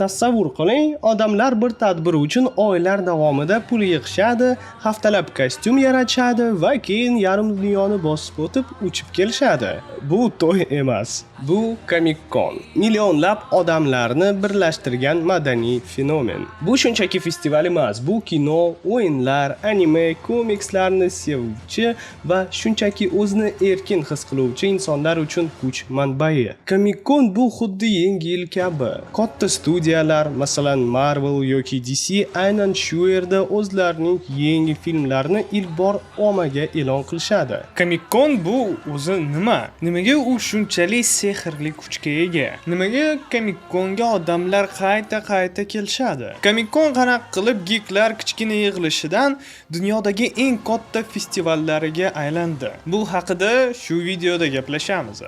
Tasavvur qiling, odamlar bir tadbir uchun oylar davomida pul yig'ishadi, haftalab kostyum yaratishadi va keyin yarim dunyoni bosib o'tib uchib kelishadi. Bu to'y emas, bu Comic-Con. Millionlab odamlarni birlashtirgan madaniy fenomen. Bu shunchaki festival emas, bu kino, o'yinlar, anime, komikslarni sevuvchi va shunchaki o'zini erkin his qiluvchi insonlar uchun kuch manbai. Comic-Con bu xuddi yangi yil kabi. Katta studiyalar, masalan Marvel yoki DC aynan shu yerda o'zlarining yangi filmlarini ilk bor ommaga e'lon qilishadi. Comic-Con bu o'zi nima? Nimaga u shunchalik sehrli kuchga ega? Nimaga Comic-Conga odamlar qayta kelishadi? Comic-Con qanaqa qilib geeklar kichkina yig'ilishidan dunyodagi eng katta festivallariga aylandi? Bu haqida shu videoda gaplashamiz.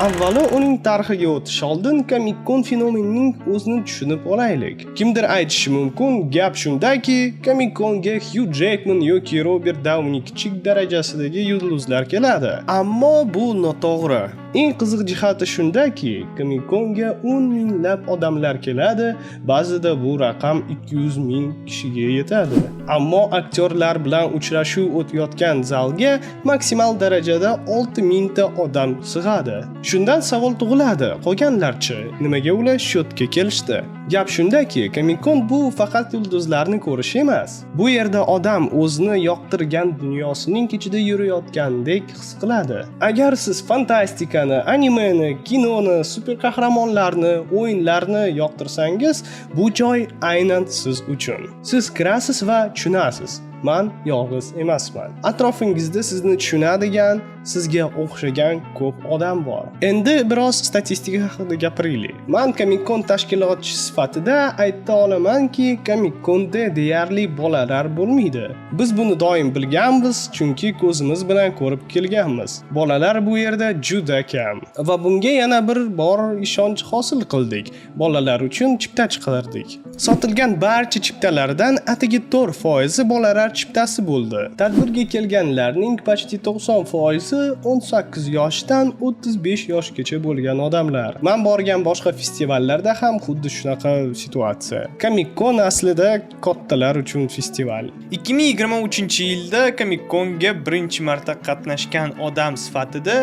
Avvalo uning tarixiga o'tish oldin Comic-Con fenomenining o'zini tushunib olaylik. Kimdir aytishi mumkin, gap shundaki, Comic-Conga Hugh Jackman yoki Robert Downey kichik darajasidagi yulduzlar keladi. Ammo bu noto'g'ri. Eng qiziq jihati shundaki, Comic-Conga 10 minglab odamlar keladi, ba'zida bu raqam 200 ming kishiga yetadi. Ammo aktyorlar bilan uchrashuv o'tayotgan zalga maksimal darajada 6 mingta odam sig'adi. Shundan savol tug'iladi, qolganlarchi nimaga ular shu yerga kelishdi? Gap shundaki, Comic-Con bu faqat yulduzlarni ko'rish emas. Bu yerda odam o'zini yoqtirgan dunyosining ichida yurayotgandek his qiladi. Agar siz fantastikani, animeni, kinoni, super qahramonlarni, o'yinlarni yoqtirsangiz, bu joy aynan siz uchun. Siz kirasiz va tushunasiz. Men yolg'iz emasman. Atrofingizda sizni tushunadigan, sizga o'xshagan ko'p odam bor. Endi biroz statistika haqida gapiraylik. Men Comic-Con tashkilotchisi sifatida ayta olamanki, Comic-Conda deyarli bolalar bo'lmaydi. Biz buni doim bilganmiz, chunki ko'zimiz bilan ko'rib kelganmiz. Bolalar bu yerda juda kam. Va bunga yana bir bor ishonch hosil qildik. Bolalar uchun chipta chiqardik. Sotilgan barcha chiptalardan atigi 4% bolalar chiptasi bo'ldi. Tadbirga kelganlarning почти 90% 18 yoshdan 35 yoshgacha bo'lgan odamlar. Men borgan boshqa festivallarda ham xuddi shunaqa situatsiya. Comic-Con aslida kattalar uchun festival. 2023-yilda Comic-Conga birinchi marta qatnashgan odam sifatida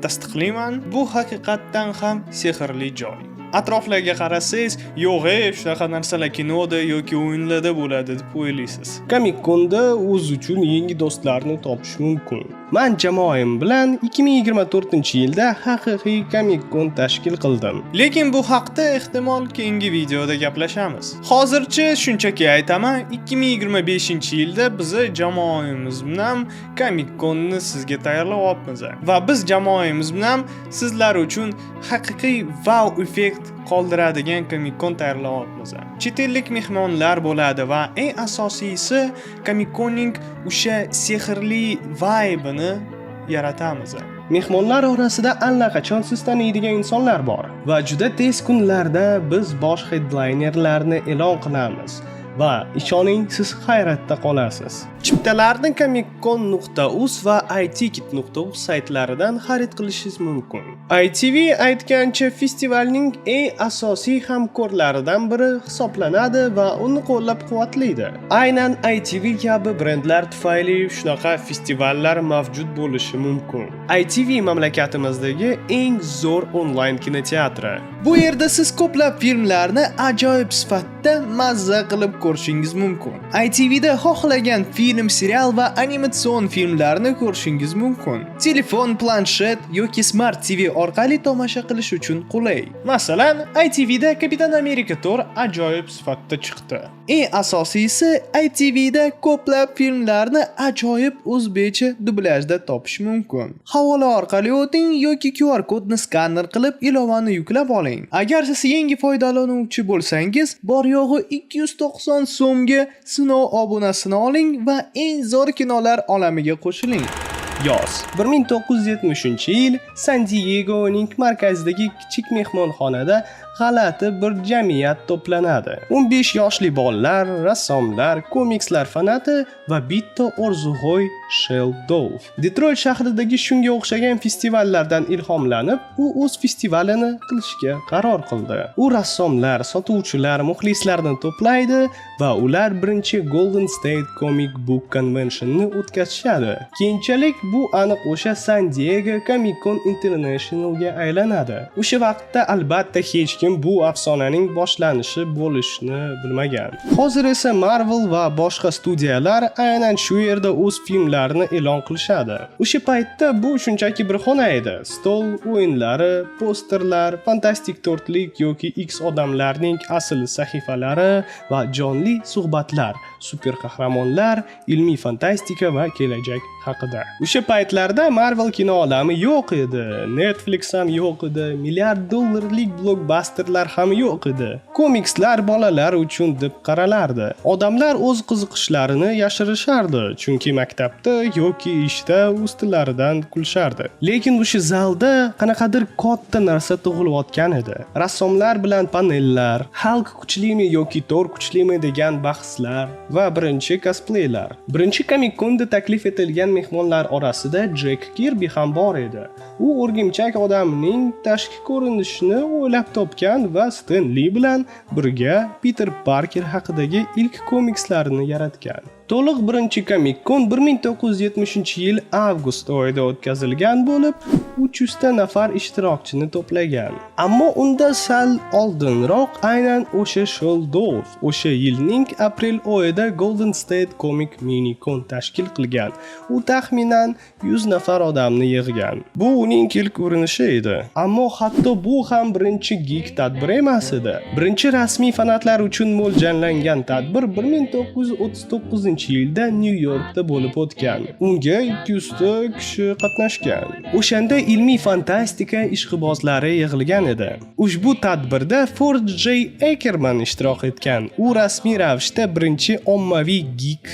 tasdiqlayman. Bu haqiqatdan ham sehrli joy. Atroflarga qarasangiz, yo'q, shunaqa narsalar kinoda yoki o'yinlarda bo'ladi deb o'ylaysiz. Comic-Conda o'z uchun yangi do'stlarni topish mumkin. Men jamoam bilan 2024-yilda haqiqiy Comic-Con tashkil qildim. Lekin bu haqda ehtimol keyingi videoda gaplashamiz. Hozircha shunchaki aytaman, 2025-yilda biz jamoamiz bilan Comic-Conni sizga tayyorlayapmiz va biz jamoamiz bilan sizlar uchun haqiqiy wow effekt qoldiradigan Comic-Con tayyorlayapmiz. Chet ellik mehmonlar bo'ladi va eng asosiysi Comic-Conning o'sha sehrli vibe-ni yaratamiz. Mehmonlar orasida allaqachon siz taniydigan insonlar bor va juda tez kunlarda biz bosh headlinerlarni e'lon qilamiz. Va ishoning, siz hayratda qolasiz. Chiptalarni comiccon.uz va iticket.uz saytlaridan xarid qilishingiz mumkin. ITV aytgancha festivalning eng asosiy hamkorlaridan biri hisoblanadi va uni qo'llab-quvvatlaydi. Aynan ITV kabi brendlar tufayli shunaqa festivallar mavjud bo'lishi mumkin. ITV mamlakatimizdagi eng zo'r onlayn kinoteatri. Bu yerda siz ko'plab filmlarni ajoyib sifatda mazza qilib ko'rishingiz mumkin. ITVda xohlagan film, serial va animatsion filmlarni ko'rishingiz mumkin. Telefon, planshet yoki Smart TV orqali tomosha qilish uchun qulay. Masalan, ITVda Kapitan Amerika 4 ajoyib sifatda chiqdi. Eng asosiysi, ITVda ko'plab filmlarni ajoyib o'zbekcha dublyajda topish mumkin. Havola orqali o'ting yoki QR kodni skaner qilib ilovani yuklab oling. Agar siz yangi foydalanuvchi bo'lsangiz, bor yo'g'i 290 so'mga sinov obunasini oling va eng zo'r kinolar olamiga qo'shiling. Yoz 1970-yil San-Diegoning markazidagi kichik mehmonxonada g'alati bir jamiyat to'planadi. 15 yoshli bolalar, rassomlar, komikslar fanati va bitta orzuxo'y Sheldov. Detroit shahridagi shunga o'xshagan festivallardan ilhomlanib, u o'z festivalini qilishga qaror qildi. U rassomlar, sotuvchilar, muxlislarni to'playdi va ular birinchi Golden State Comic Book Convention'ni o'tkazishadi. Keyinchalik bu aniq o'sha San Diego Comic Con International'ga aylanadi. O'sha vaqtda albatta hech kim bu afsonaning boshlanishi bo'lishini bilmagan. Hozir esa Marvel va boshqa studiyalar aynan shu yerda o'z filmlarini e'lon qilishadi. O'sha paytda bu shunchaki bir xona edi. Stol o'yinlari, posterlar, fantastik to'rtlik yoki X odamlarning asl sahifalari va jonli suhbatlar, super qahramonlar, ilmiy fantastika va kelajak haqida. O'sha paytlarda Marvel kino olami yo'q edi, Netflix ham yo'q edi, milliard dollarlik blockbusterlar ham yo'q edi. Komikslar bolalar uchun deb qaralardi. Odamlar o'z qiziqishlarini yashirishardi, chunki maktabda yoki ishda ustilaridan kulishardi. Lekin o'sha zalda qanaqadir katta narsa tug'ilayotgan edi. Rassomlar bilan panellar, Hulk kuchlimi yoki Thor kuchlimi degan bahslar va birinchi cosplaylar. Birinchi Comic Conda taklif etilgan mehmonlar orasida Jack Kirby ham bor edi. U o'rgimchak odamning tashqi ko'rinishini o'ylab topgan va Stan Lee bilan birga Peter Parker haqidagi ilk komikslarini yaratgan. To'liq birinchi Comic Con 1970-yil avgust oyida o'tkazilgan bo'lib, 300 ta nafar ishtirokchini to'plagan. Ammo unda sal oldinroq aynan o'sha Sheldov o'sha yilning aprel oyida Golden State Comic Mini Con tashkil qilgan. U taxminan 100 nafar odamni yig'gan. Bu uning ilk urinishi edi. Ammo hatto bu ham birinchi geek tadbir emas edi. Birinchi rasmiy fanatlar uchun mo'ljallangan tadbir 1939 yilda New Yorkda bo'lib o'tgan. Unga 200 ta kishi qatnashgan. O'shanda ilmiy fantastika ishqibozlari yig'ilgan edi. Ushbu tadbirda Ford J. Ackerman ishtirok etgan. U rasmiy ravishda birinchi ommaviy geek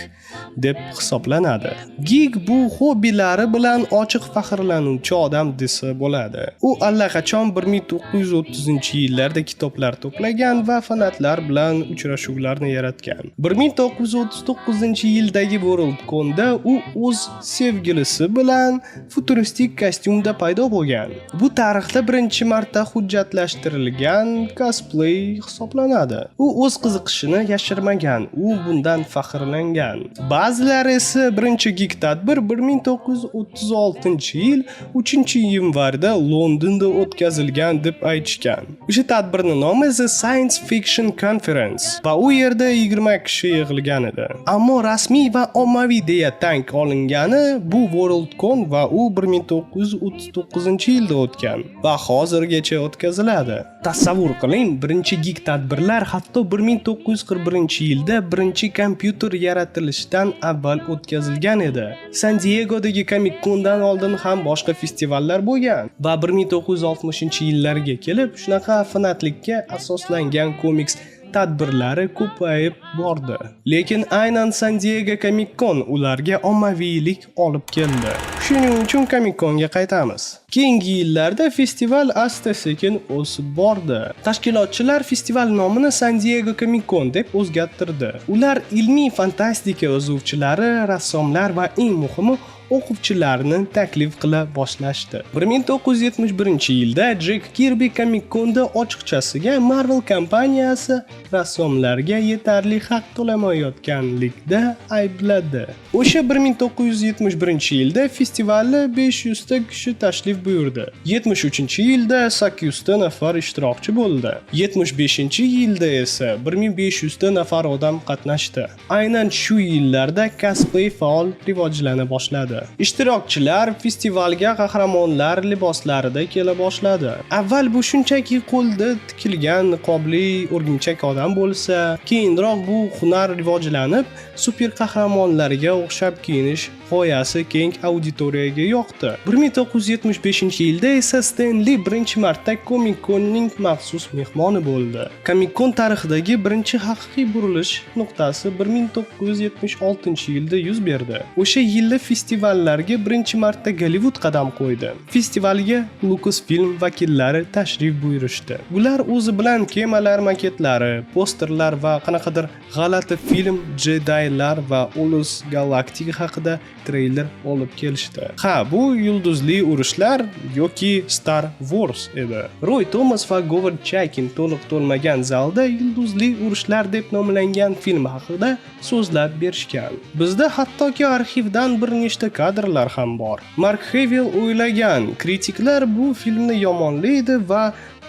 deb hisoblanadi. Geek bu hobbilari bilan ochiq faxrlanuvchi odam desa bo'ladi. U allaqachon 1930-yillarda kitoblar to'plagan va fanatlar bilan uchrashuvlarni yaratgan. 1939-yildagi Worldconda u o'z sevgilisi bilan futuristik kostyumda paydo bo'lgan. Bu tarixda birinchi marta hujjatlashtirilgan cosplay hisoblanadi. U o'z qiziqishini yashirmagan, u bundan faxrlangan. Ba'zilar esa birinchi geek tadbir 1936-yil 3-yanvarda Londonda o'tkazilgan deb aytishgan. O'sha tadbirning nomi esa Science Fiction Conference va u yerda 20 kishi yig'ilgan edi. Ammo rasmiy va ommaviy deya tank olingani bu Worldcon va u 1939-yilda o'tgan va hozirgacha o'tkaziladi. Tasavvur qiling, birinchi geek tadbirlar hatto 1941-yilda birinchi kompyuter yaratilishidan avval o'tkazilgan edi. San Diegodagi Comic Condan oldin ham boshqa festivallar bo'lgan va 1960-yillarga kelib shunaqa fanatlikka asoslangan komiks tadbirlari ko'payib bordi. Lekin aynan San Diego Comic Con ularga ommaviylik olib keldi. Shuning uchun Comic Conga qaytamiz. Keyingi yillarda festival asta-sekin o'sib bordi. Tashkilotchilar festival nomini San Diego Comic Con deb o'zgartirdi. Ular ilmiy fantastika yozuvchilari, rassomlar va eng muhimi o'quvchilarni taklif qila boshlashdi. 1971-yilda Jack Kirby Comic Conda ochiqchasiga Marvel kompaniyasi rassomlarga yetarli haq to'lamayotganlikda aybladi. O'sha 1971-yilda festivalga 500 ta kishi tashrif buyurdi. 73-yilda 800 ta nafar ishtirokchi bo'ldi. 75-yilda esa 1500 ta nafar odam qatnashdi. Aynan shu yillarda cosplay faol rivojlana boshladi. Ishtirokchilar festivalga qahramonlar liboslarida kela boshladi. Avval bu shunchaki qo'lda tikilgan niqobli o'rgimchak odam bo'lsa, keyinroq bu hunar rivojlanib, super qahramonlarga o'xshab kiyinish g'oyasi keng auditoriyaga yoqdi. 1975-yilda esa Stan Lee birinchi marta Comic-Conning maxsus mehmoni bo'ldi. Comic-Con tarixidagi birinchi haqiqiy burilish nuqtasi 1976-yilda yuz berdi. O'sha yilda festivallarga birinchi marta Gollivud qadam qo'ydi. Festivalga Lucasfilm vakillari tashrif buyurishdi. Ular o'zi bilan kemalar maketlari, posterlar va qanaqadir g'alati film Jedilar va Ulus Galaktika haqida treyler olib kelishdi. Ha, bu yulduzli urushlar yoki Star Wars edi. Roy Thomas va Govard Chaikin to'lmagan zalda yulduzli urushlar deb nomlangan film haqida so'zlab berishgan. Bizda hattoki arxivdan bir nechta kadrlar ham bor. Mark Hamill o'ylagan, kritiklar bu filmni yomonlaydi va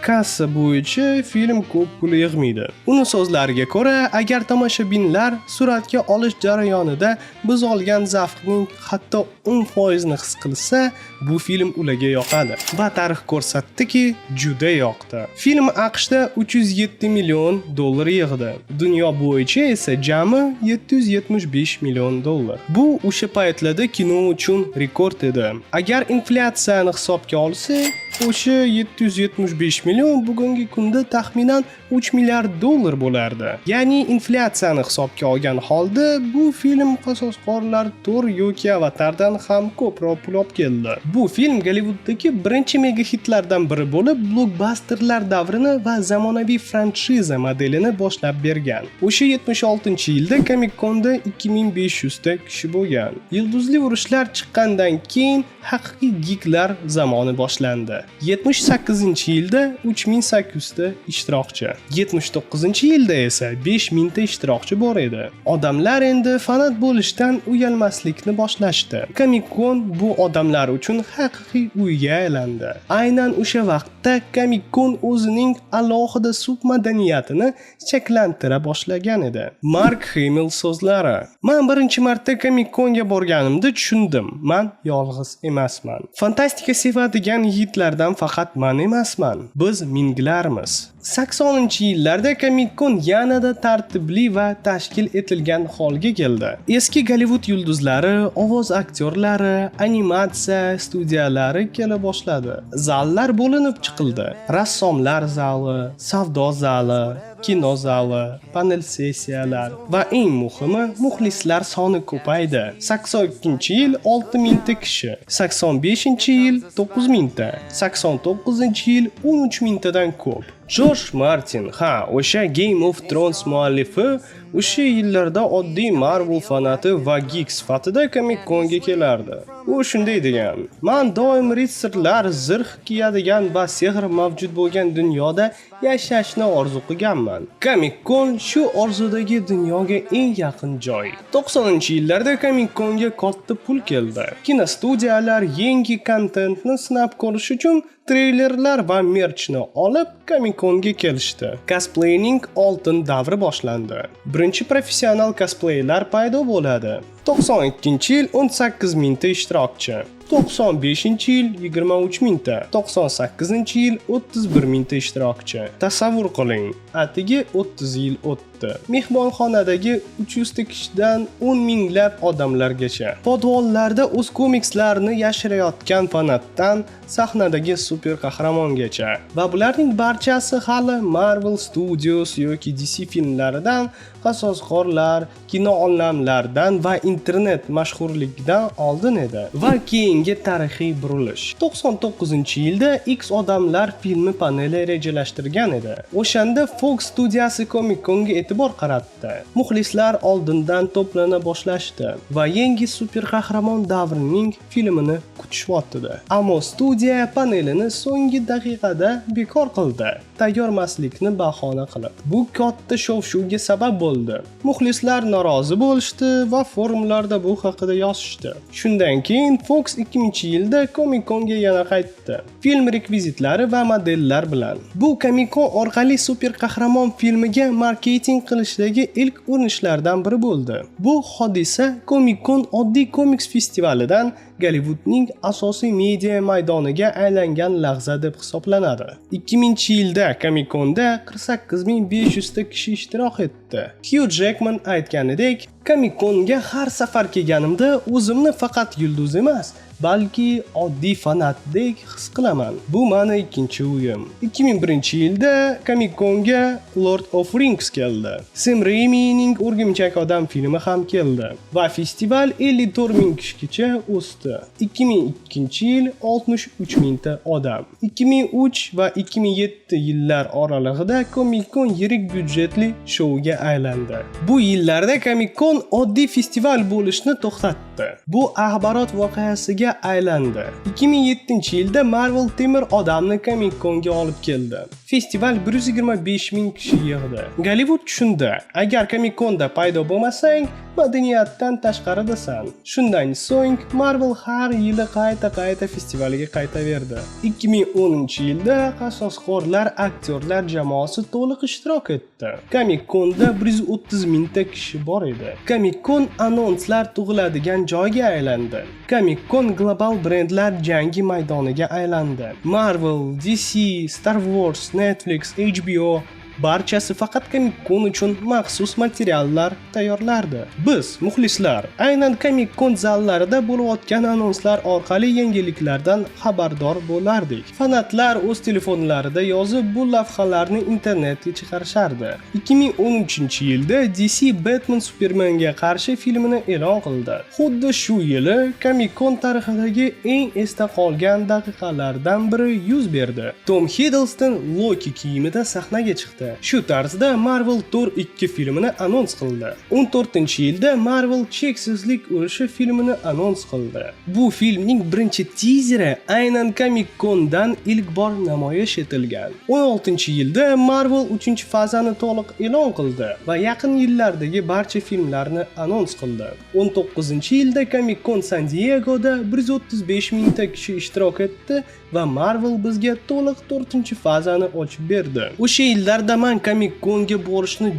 kassa bo'yicha film ko'p pul yig'maydi. Uning so'zlariga ko'ra, agar tomoshabinlar suratga olish jarayonida biz olgan zavqning hatto 10% ni his qilsa, bu film ularga yoqadi. Va tarix ko'rsatdiki, juda yoqdi. Film AQShda 307 million dollar yig'di. Dunyo bo'yicha esa jami 775 million dollar. Bu o'sha paytlarda kino uchun rekord edi. Agar inflyatsiyani hisobga olsak, o'sha 775 million bugungi kunda taxminan 3 milliard dollar bo'lardi. Ya'ni inflyatsiyani hisobga olgan holda bu film qasosqorlar Thor yoki Avatardan ham ko'proq pul olib keldi. Bu film Gollivuddagi birinchi mega hitlardan biri bo'lib, blockbusterlar davrini va zamonaviy franchiza modelini boshlab bergan. O'sha 76-yilda Comic-Conda 2500 ta kishi bo'lgan. Yulduzli urushlar chiqqandan keyin haqiqiy geeklar zamoni boshlandi. 78-yilda 3800 ta ishtirokchi, 79-yilda esa 5000 ta ishtirokchi bor edi. Odamlar endi fanat bo'lishdan uyalmaslikni boshlashdi. Comic-Con bu odamlar uchun haqiqiy uyga aylandi. Aynan o'sha vaqtda Comic-Con o'zining alohida submadaniyatini shakllantira boshlagan edi. Mark Hamill so'zlari: "Men birinchi marta Comic-Conga borganimda tushundim, men yolg'iz emasman. Fantastika sevadigan yigitlardan faqat men emasman. Biz minglarmiz." 80-yillarda Comic-Con yanada tartibli va tashkil etilgan holga keldi. Eski Gollivud yulduzlari, ovoz aktyorlari, animatsiya studiyalari kela boshladi. Zallar bo'linib chiqildi. Rassomlar zali, savdo zali, kino zali, panel sessiyalar va eng muhimi, muxlislar soni ko'paydi. 82-yil 6000 ta kishi, 85-yil 9000 ta, 89-yil 13000 tadan ko'p. Jorj Martin, o'sha Game of Thrones muallifi, o'sha yillarda oddiy Marvel fanati va geek sifatida Comic-Conga kelardi. U shunday degan: "Men doim ritsarlar zirh kiyadigan va sehr mavjud bo'lgan dunyoda yashashni orzu qilganman. Comic-Con shu orzudagi dunyoga eng yaqin joy." 90-yillarda Comic-Conga katta pul keldi. Kinostudiyalar yangi kontentni sinab ko'rish uchun treylerlar va merchni olib Comic-Conga kelishdi. Cosplayning oltin davri boshlandi. Birinchi professional cosplaylar paydo bo'ladi. 92-yil 18000 ta ishtirokchi, 95-yil 23000 ta, 98-yil 31000 ta ishtirokchi. Tasavvur qiling, atigi 30 yil o'tdi. Mehmonxonadagi 300 ta kishidan 10 minglab odamlargacha. Podvollarda o'z komikslarini yashirayotgan fanatdan sahnadagi super qahramongacha. Va bularning barchasi hali Marvel Studios yoki DC filmlaridan, qasosqorlar, kino olamlaridan va internet mashhurligidan oldin edi. Va keyingi tarixiy burilish. 99-yilda X odamlar filmi paneli rejalashtirgan edi. O'shanda Fox studiyasi Comic-Conga e'tibor qaratdi. Muxlislar oldindan to'plana boshlashdi va yangi super qahramon davrining filmini kutishmoqda. Ammo studiya panelini so'nggi daqiqada bekor qildi, tayyormaslikni bahona qilib. Bu katta shov-shuvga sabab bo'ldi. Muxlislar norozi bo'lishdi va forumlarda bu haqida yozishdi. Shundan keyin Fox 2000-yilda Comic-Conga yana qaytdi. film rekvizitlari va modellar bilan. Bu Comic-Con orqali super qahramon filmiga marketing qilishdagi ilk urinishlardan biri bo'ldi. Bu hodisa Comic-Con oddiy komiks festivalidan Gollywoodning asosiy media maydoniga aylangan lahza deb hisoblanadi. 2000-yilda Comic-Conda 48500 ta kishi ishtirok etdi. Hugh Jackman aytganidek, Comic-Conga har safar kelganimda o'zimni faqat yulduz emas, balki oddiy fanatdek his qilaman. Bu meni ikkinchi uyim. 2001-yilda Comic-Conga Lord of Rings keldi. Sam Raimi'ning O'rgimchak odam filmi ham keldi va festival 54 ming kishigacha o'sdi. 2002-yil 63 mingta odam. 2003 va 2007 yillar oralig'ida Comic-Con yirik byudjetli shouga aylandi. Bu yillarda Comic-Con oddiy festival bo'lishni to'xtatdi. Bu axborot voqeasiga aylandi. 2007-yilda Marvel temir odamni Comic-Conga olib keldi. Festival 125 ming kishi yig'di. Gollywood tushunda, agar Comic-Conda paydo bo'lmasang, madaniyatdan tashqaridasan. Shundan so'ng Marvel har yili qayta festivaliga qaytaverdi. 2010-yilda qasosxo'rlar aktyorlar jamoasi to'liq ishtirok etdi. Comic-Conda 130 mingta kishi bor edi. Comic-Con anonslar tug'iladigan joyga aylandi. Comic-Con global brendlar jangi maydoniga aylandi. Marvel, DC, Star Wars, Netflix, HBO barchasi faqat Comic-Con uchun maxsus materiallar tayyorlardi. Biz, muxlislar, aynan Comic-Con zallarida bo'layotgan anonslar orqali yangiliklardan xabardor bo'lardik. Fanatlar o'z telefonlarida yozib, bu lavhalarni internetga chiqarishardi. 2013-yilda DC Batman Superman'ga qarshi filmini e'lon qildi. Xuddi shu yili Comic-Con tarixidagi eng esda qolgan daqiqalardan biri yuz berdi. Tom Hiddleston Loki kiyimida sahnaga chiqdi. Shu tarzda Marvel Thor 2 filmini anons qildi. 14-yilda Marvel Cheksizlik urushi filmini anons qildi. Bu filmning birinchi tizeri aynan Comic-Condan ilk bor namoyish etilgan. 16-yilda Marvel 3-fazani to'liq e'lon qildi va yaqin yillardagi barcha filmlarni anons qildi. 19-yilda Comic-Con San Diego'da 135 mingta kishi ishtirok etdi va Marvel bizga to'liq 4-fazani ochib berdi. O'sha yillarda men Comic-Conga borishni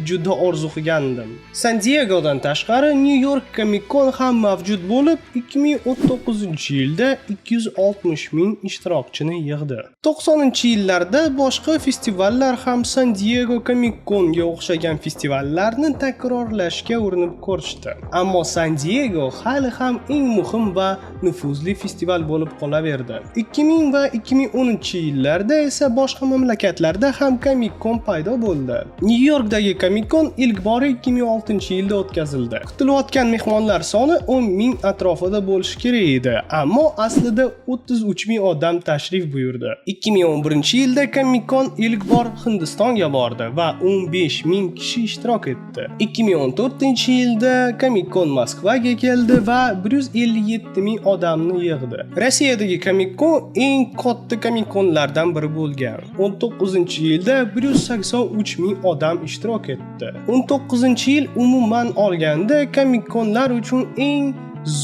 juda orzu qilgandim. San Diegodan tashqari New York Comic-Con ham mavjud bo'lib, 2019-yilda 260 ming ishtirokchini yig'di. 90-yillarda boshqa festivallar ham San Diego Comic-Conga o'xshagan festivallarni takrorlashga urinib ko'rishdi. Ammo San Diego hali ham eng muhim va nufuzli festival bo'lib qolaverdi. 2000 va 2010-yillarda esa boshqa mamlakatlarda ham Comic-Con paydo bo'ldi. New Yorkdagi Comic-Con ilk bor 2006-yilda o'tkazildi. Kutilayotgan mehmonlar soni 10 ming atrofida bo'lishi kerak edi, ammo aslida 33 ming odam tashrif buyurdi. 2011-yilda Comic-Con ilk bor Hindistonga bordi va 15 ming kishi ishtirok etdi. 2014-yilda Comic-Con Moskvaga keldi va 157 ming odamni yig'di. Rossiyadagi Comic-Con eng katta Comic-Conlardan biri bo'lgan. 19-yilda 183 ming odam ishtirok etdi. 19-yil umuman olganda Comic-Conlar uchun eng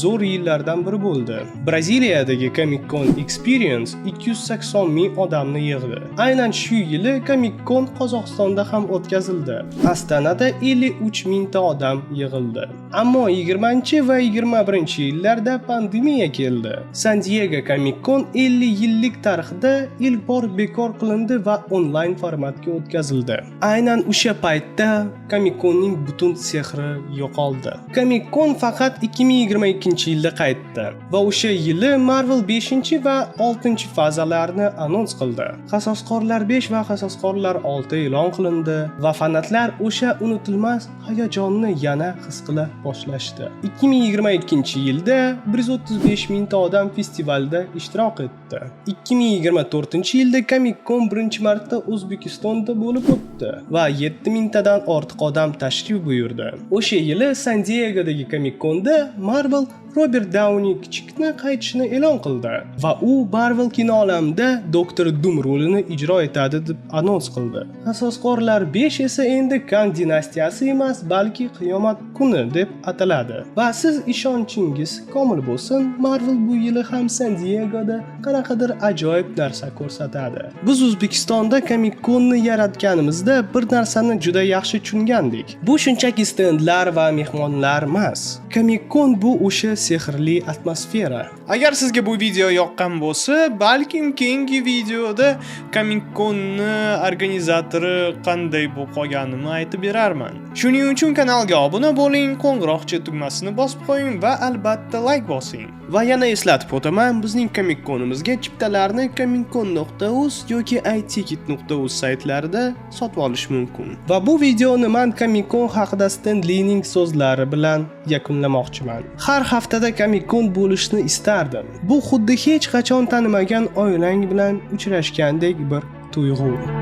zo'r yillardan biri bo'ldi. Braziliyadagi Comic-Con Experience 280 ming odamni yig'di. Aynan shu yili Comic-Con Qozog'istonda ham o'tkazildi. Ostonada 53 mingta odam yig'ildi. Ammo 20 va 21 yillarda pandemiya keldi. San Diego Comic-Con 50 yillik tarixida ilk bor bekor qilindi va onlayn formatga o'tkazildi. Aynan o'sha paytda Comic-Conning butun sehri yo'qoldi. Comic-Con faqat 2022-yilda qaytdi va o'sha yili Marvel 5 va 6-fazalarni anons qildi. Qasosxo'rlar 5 va Qasosxo'rlar 6 e'lon qilindi va fanatlar o'sha unutilmas hayajonni yana his qila boshlashdi. 2022-yilda 135 mingta odam festivalda ishtirok etdi. 2024-yilda Comic-Con birinchi marta O'zbekistonda bo'lib o'tdi va 7 mingtadan ortiq odam tashrif buyurdi. O'sha yili San Diegodagi Comic-Conda Marvel Robert Downey kichikni qaytishini e'lon qildi va u Marvel kino olamida Doktor Doom rolini ijro etadi deb anons qildi. Asoskorlar 5 esa endi Kang dinastiyasi emas, balki qiyomat kuni deb ataladi. Va siz ishonchingiz komil bo'lsin, Marvel bu yili ham San Diegoda qanaqadir ajoyib narsa ko'rsatadi. Biz O'zbekistonda Comic-Con'ni yaratganimizda bir narsani juda yaxshi tushungandik. Bu shunchaki stendlar va mehmonlar emas. Comic-Con bu o'sha sehrli atmosfera. Agar sizga bu video yoqqan bo'lsa, balkim keyingi videoda Comic-Con'ni organizatori qanday bo'lib qolganini aytib berarman. Shuning uchun kanalga obuna bo'ling, qo'ng'iroqcha tugmasini bosib qo'ying va albatta like bosing. Va yana eslatib o'taman, bizning Comic-Con'imizga chiptalarni comiccon.uz yoki iticket.uz saytlarida sotib olish mumkin. Va bu videoni men Comic-Con haqida Stan Lee'ning so'zlari bilan yakunlamoqchiman. Har haftada Comic-Con bo'lishni istardim. Bu xuddi hech qachon tanimagan oilang bilan uchrashgandek bir tuyg'u.